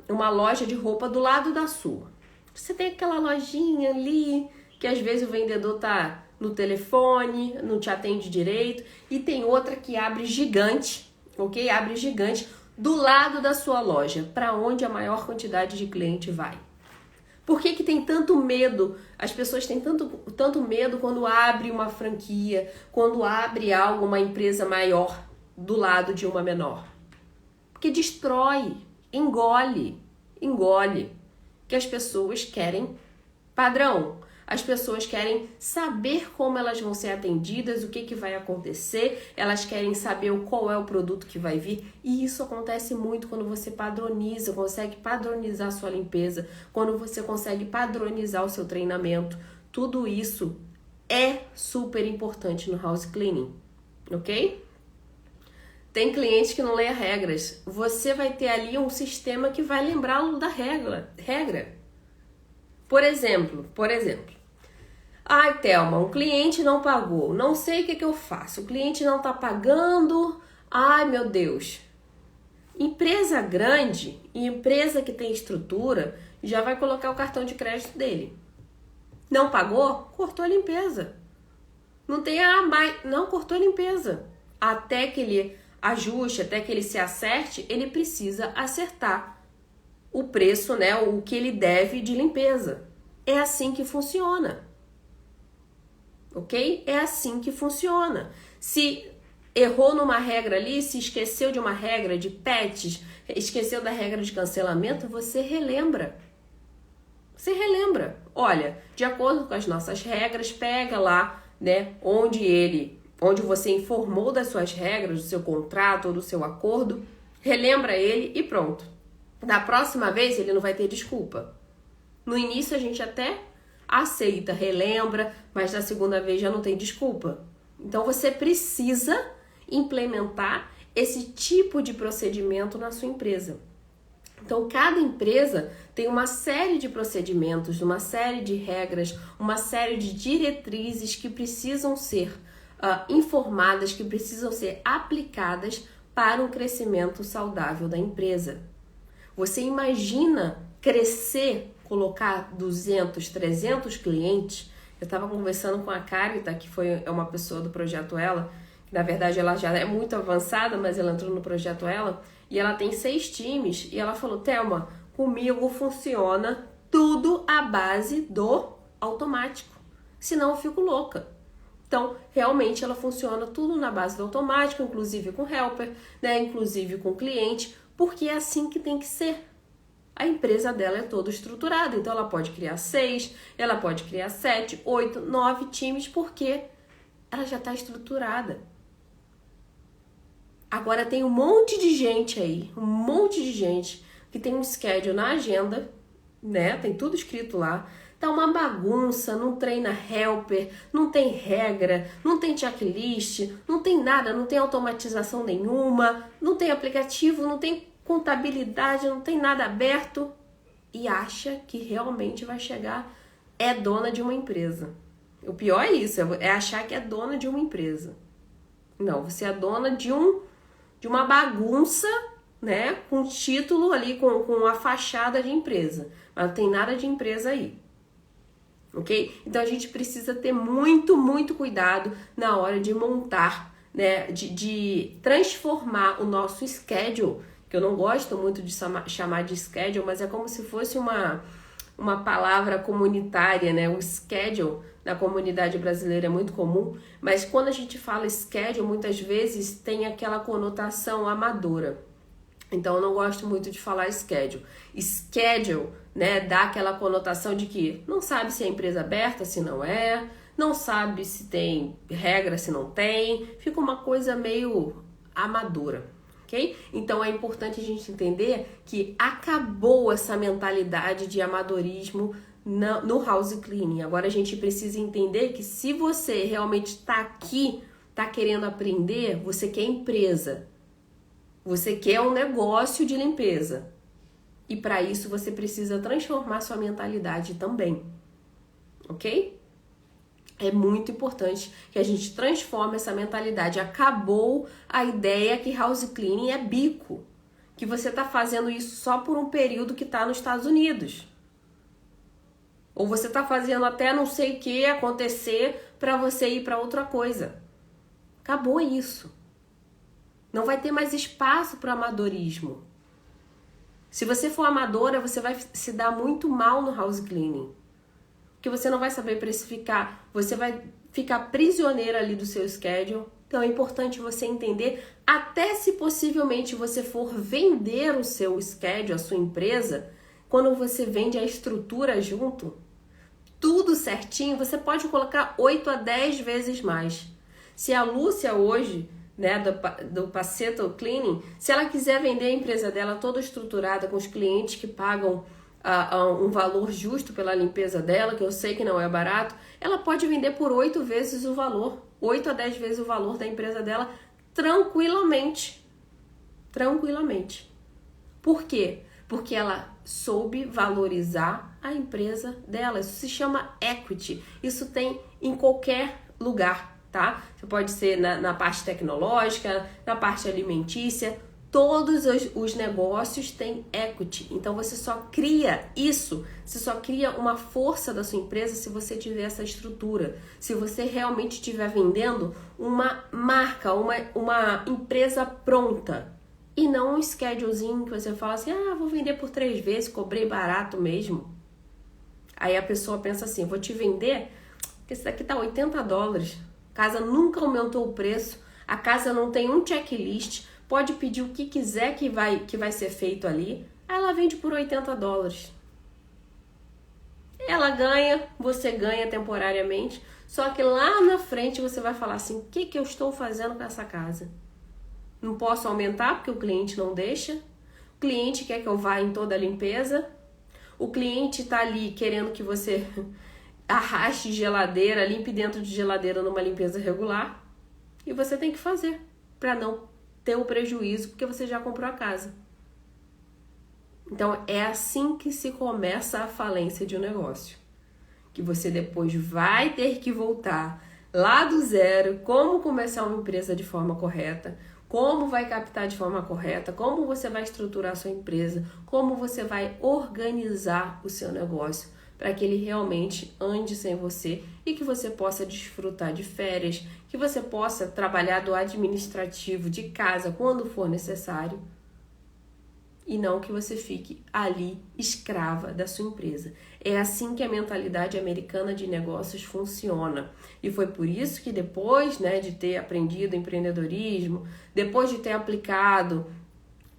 uma loja de roupa do lado da sua. Você tem aquela lojinha ali, que às vezes o vendedor tá no telefone, não te atende direito. E tem outra que abre gigante, ok? Abre gigante do lado da sua loja, para onde a maior quantidade de cliente vai. Por que tem tanto medo? As pessoas têm tanto medo quando abre uma franquia, quando abre uma empresa maior do lado de uma menor. Porque destrói, engole. Que as pessoas querem padrão. As pessoas querem saber como elas vão ser atendidas, o que vai acontecer, elas querem saber qual é o produto que vai vir. E isso acontece muito quando você consegue padronizar a sua limpeza, quando você consegue padronizar o seu treinamento. Tudo isso é super importante no house cleaning, ok? Tem cliente que não lê regras. Você vai ter ali um sistema que vai lembrá-lo da regra. Por exemplo, Thelma, um cliente não pagou, não sei o que eu faço, o cliente não tá pagando, meu Deus. Empresa grande e empresa que tem estrutura já vai colocar o cartão de crédito dele. Não pagou? Cortou a limpeza. Não tem mais, não cortou a limpeza. Até que ele ajuste, até que ele se acerte, ele precisa acertar o preço, né, o que ele deve de limpeza. É assim que funciona. Ok? É assim que funciona. Se errou numa regra ali, se esqueceu de uma regra de patches, esqueceu da regra de cancelamento, você relembra. Você relembra. Olha, de acordo com as nossas regras, pega lá, né, onde você informou das suas regras, do seu contrato ou do seu acordo, relembra ele e pronto. Da próxima vez ele não vai ter desculpa. No início a gente até aceita, relembra, mas na segunda vez já não tem desculpa. Então você precisa implementar esse tipo de procedimento na sua empresa. Então cada empresa tem uma série de procedimentos, uma série de regras, uma série de diretrizes que precisam ser informadas, que precisam ser aplicadas para um crescimento saudável da empresa. Você imagina crescer, colocar 200, 300 clientes? Eu estava conversando com a Carita, que é uma pessoa do Projeto Ela, que na verdade ela já é muito avançada, mas ela entrou no Projeto Ela, e ela tem 6 times, e ela falou, Thelma, comigo funciona tudo à base do automático, senão eu fico louca. Então, realmente ela funciona tudo na base do automático, inclusive com helper, né, inclusive com cliente, porque é assim que tem que ser. A empresa dela é toda estruturada, então ela pode criar 6, ela pode criar 7, 8, 9 times, porque ela já está estruturada. Agora tem um monte de gente aí, um monte de gente que tem um schedule na agenda, né? Tem tudo escrito lá. Tá uma bagunça, não treina helper, não tem regra, não tem checklist, não tem nada, não tem automatização nenhuma, não tem aplicativo, não tem contabilidade, não tem nada aberto e acha que realmente vai chegar, é dona de uma empresa. O pior é isso, é achar que é dona de uma empresa. Não, você é dona de uma bagunça, né, com título ali, com a fachada de empresa, mas não tem nada de empresa aí. Ok? Então a gente precisa ter muito, muito cuidado na hora de montar, né, de transformar o nosso schedule, que eu não gosto muito de chamar de schedule, mas é como se fosse uma palavra comunitária, né? O schedule na comunidade brasileira é muito comum, mas quando a gente fala schedule, muitas vezes tem aquela conotação amadora. Então eu não gosto muito de falar schedule. Schedule, né, dá aquela conotação de que não sabe se é empresa aberta, se não é, não sabe se tem regra, se não tem, fica uma coisa meio amadora, ok? Então é importante a gente entender que acabou essa mentalidade de amadorismo no house cleaning. Agora a gente precisa entender que se você realmente está aqui, está querendo aprender, você quer empresa. Você quer um negócio de limpeza. E para isso você precisa transformar sua mentalidade também. Ok? É muito importante que a gente transforme essa mentalidade. Acabou a ideia que house cleaning é bico. Que você está fazendo isso só por um período que está nos Estados Unidos. Ou você está fazendo até não sei o que acontecer para você ir para outra coisa. Acabou isso. Não vai ter mais espaço para amadorismo. Se você for amadora, você vai se dar muito mal no house cleaning. Porque você não vai saber precificar, você vai ficar prisioneira ali do seu schedule. Então é importante você entender, até se possivelmente você for vender o seu schedule, a sua empresa, quando você vende a estrutura junto, tudo certinho, você pode colocar 8 a 10 vezes mais. Se a Lúcia hoje, né, do Paceto Cleaning, se ela quiser vender a empresa dela toda estruturada, com os clientes que pagam um valor justo pela limpeza dela, que eu sei que não é barato, ela pode vender por 8 vezes o valor, 8 a 10 vezes o valor da empresa dela, tranquilamente. Tranquilamente. Por quê? Porque ela soube valorizar a empresa dela. Isso se chama equity. Isso tem em qualquer lugar, tá? Você pode ser na parte tecnológica, na parte alimentícia. Todos os negócios têm equity, então você só cria isso, você só cria uma força da sua empresa se você tiver essa estrutura, se você realmente estiver vendendo uma marca, uma empresa pronta e não um schedulezinho que você fala assim, vou vender por 3 vezes, cobrei barato mesmo. Aí a pessoa pensa assim, vou te vender, porque esse daqui tá $80, a casa nunca aumentou o preço, a casa não tem um checklist, pode pedir o que quiser que vai ser feito ali. Aí ela vende por $80. Ela ganha, você ganha temporariamente. Só que lá na frente você vai falar assim, o que eu estou fazendo com essa casa? Não posso aumentar porque o cliente não deixa. O cliente quer que eu vá em toda a limpeza. O cliente está ali querendo que você arraste geladeira, limpe dentro de geladeira numa limpeza regular. E você tem que fazer para não ter o prejuízo, porque você já comprou a casa. Então, é assim que se começa a falência de um negócio. Que você depois vai ter que voltar lá do zero, como começar uma empresa de forma correta, como vai captar de forma correta, como você vai estruturar a sua empresa, como você vai organizar o seu negócio para que ele realmente ande sem você e que você possa desfrutar de férias, que você possa trabalhar do administrativo de casa quando for necessário e não que você fique ali escrava da sua empresa. É assim que a mentalidade americana de negócios funciona. E foi por isso que depois, de ter aprendido empreendedorismo, depois de ter aplicado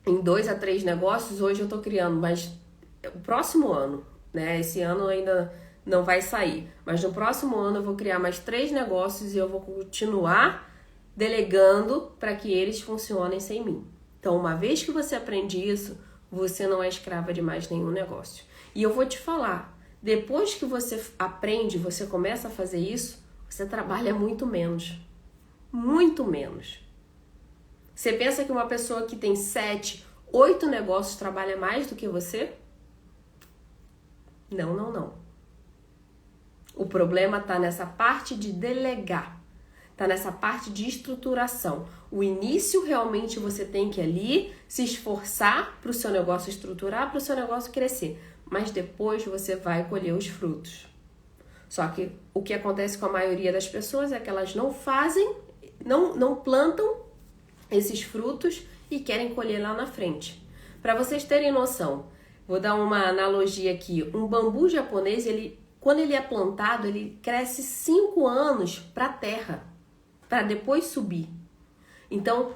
em 2 a 3 negócios, hoje eu estou criando, mas o próximo ano, esse ano ainda não vai sair, mas no próximo ano eu vou criar mais 3 negócios e eu vou continuar delegando para que eles funcionem sem mim. Então, uma vez que você aprende isso, você não é escrava de mais nenhum negócio. E eu vou te falar, depois que você aprende, você começa a fazer isso, você trabalha muito menos. Muito menos. Você pensa que uma pessoa que tem 7, 8 negócios trabalha mais do que você? Não. O problema está nessa parte de delegar. Está nessa parte de estruturação. O início realmente você tem que ali se esforçar para o seu negócio estruturar, para o seu negócio crescer. Mas depois você vai colher os frutos. Só que o que acontece com a maioria das pessoas é que elas não fazem, não plantam esses frutos e querem colher lá na frente. Para vocês terem noção, vou dar uma analogia aqui. Um bambu japonês, quando ele é plantado, ele cresce 5 anos para a terra, para depois subir. Então,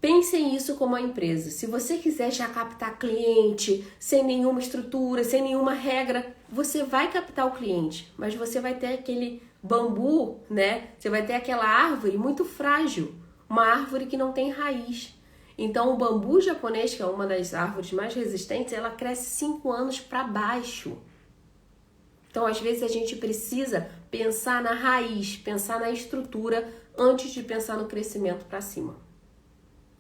pensem isso como uma empresa. Se você quiser já captar cliente, sem nenhuma estrutura, sem nenhuma regra, você vai captar o cliente, mas você vai ter aquele bambu, Você vai ter aquela árvore muito frágil, uma árvore que não tem raiz. Então, o bambu japonês, que é uma das árvores mais resistentes, ela cresce 5 anos para baixo. Então, às vezes, a gente precisa pensar na raiz, pensar na estrutura, antes de pensar no crescimento para cima.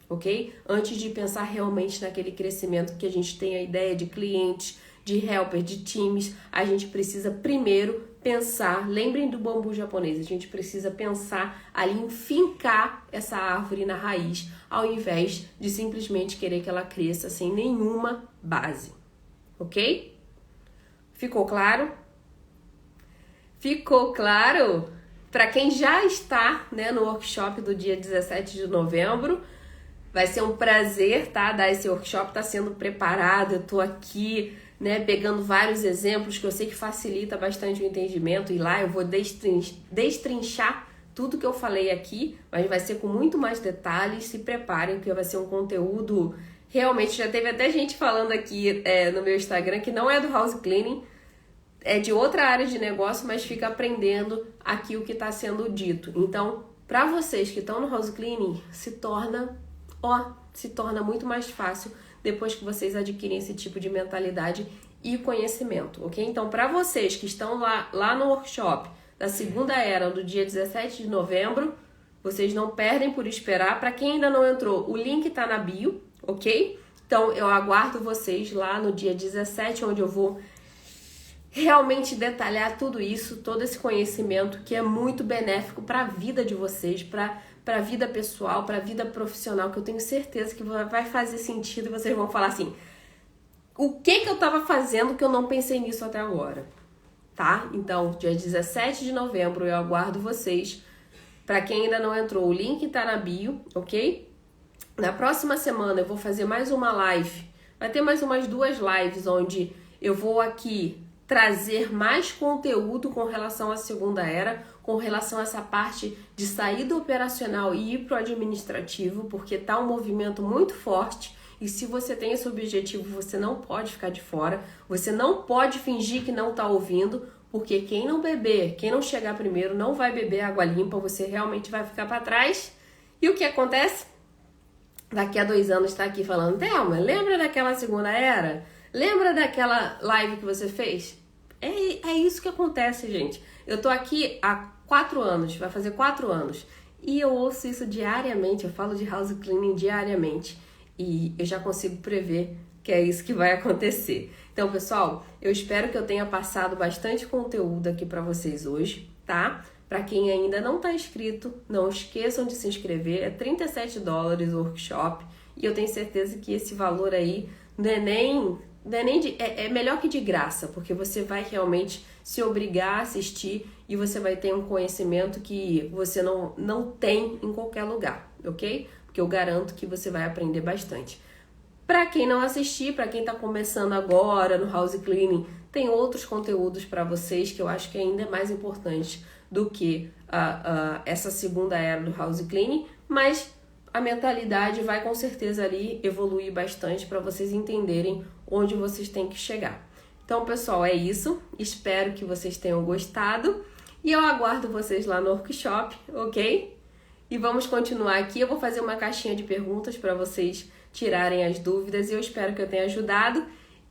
Ok? Antes de pensar realmente naquele crescimento que a gente tem a ideia de clientes, de helper, de times, a gente precisa primeiro pensar, lembrem do bambu japonês, a gente precisa pensar ali em fincar essa árvore na raiz, ao invés de simplesmente querer que ela cresça sem nenhuma base. Ok? Ficou claro? Ficou claro? Para quem já está, no workshop do dia 17 de novembro, vai ser um prazer, dar esse workshop, está sendo preparado, eu estou aqui, pegando vários exemplos que eu sei que facilita bastante o entendimento, e lá eu vou destrinchar tudo que eu falei aqui, mas vai ser com muito mais detalhes, se preparem, porque vai ser um conteúdo, realmente, já teve até gente falando aqui no meu Instagram que não é do house cleaning, é de outra área de negócio, mas fica aprendendo aqui o que está sendo dito. Então, para vocês que estão no house cleaning, se torna muito mais fácil depois que vocês adquirem esse tipo de mentalidade e conhecimento, ok? Então, para vocês que estão lá no workshop da segunda era do dia 17 de novembro, vocês não perdem por esperar. Para quem ainda não entrou, o link está na bio, ok? Então, eu aguardo vocês lá no dia 17, onde eu vou realmente detalhar tudo isso, todo esse conhecimento que é muito benéfico para a vida de vocês, para para a vida pessoal, para a vida profissional, que eu tenho certeza que vai fazer sentido e vocês vão falar assim, o que eu estava fazendo que eu não pensei nisso até agora, tá? Então, dia 17 de novembro eu aguardo vocês. Para quem ainda não entrou, o link tá na bio, ok? Na próxima semana eu vou fazer mais uma live. Vai ter mais umas 2 lives onde eu vou aqui trazer mais conteúdo com relação à segunda era, com relação a essa parte de sair do operacional e ir pro administrativo, porque tá um movimento muito forte. E se você tem esse objetivo, você não pode ficar de fora, você não pode fingir que não tá ouvindo, porque quem não beber, quem não chegar primeiro, não vai beber água limpa, você realmente vai ficar para trás. E o que acontece? Daqui a 2 anos tá aqui falando, Thelma, lembra daquela segunda era? Lembra daquela live que você fez? É isso que acontece, gente. Eu tô aqui há 4 anos, vai fazer 4 anos. E eu ouço isso diariamente, eu falo de house cleaning diariamente. E eu já consigo prever que é isso que vai acontecer. Então, pessoal, eu espero que eu tenha passado bastante conteúdo aqui para vocês hoje, tá? Para quem ainda não tá inscrito, não esqueçam de se inscrever. É $37 o workshop. E eu tenho certeza que esse valor aí é melhor que de graça, porque você vai realmente se obrigar a assistir e você vai ter um conhecimento que você não tem em qualquer lugar, ok? Porque eu garanto que você vai aprender bastante. Para quem não assistir, para quem está começando agora no house cleaning, tem outros conteúdos para vocês que eu acho que é ainda mais importante do que essa segunda era do house cleaning, mas a mentalidade vai com certeza ali evoluir bastante para vocês entenderem onde vocês têm que chegar. Então, pessoal, é isso. Espero que vocês tenham gostado e eu aguardo vocês lá no workshop, ok? E vamos continuar aqui. Eu vou fazer uma caixinha de perguntas para vocês tirarem as dúvidas e eu espero que eu tenha ajudado.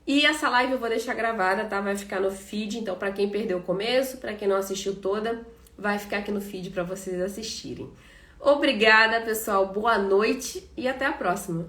E essa live eu vou deixar gravada, tá? Vai ficar no feed, então para quem perdeu o começo, para quem não assistiu toda, vai ficar aqui no feed para vocês assistirem. Obrigada, pessoal. Boa noite e até a próxima.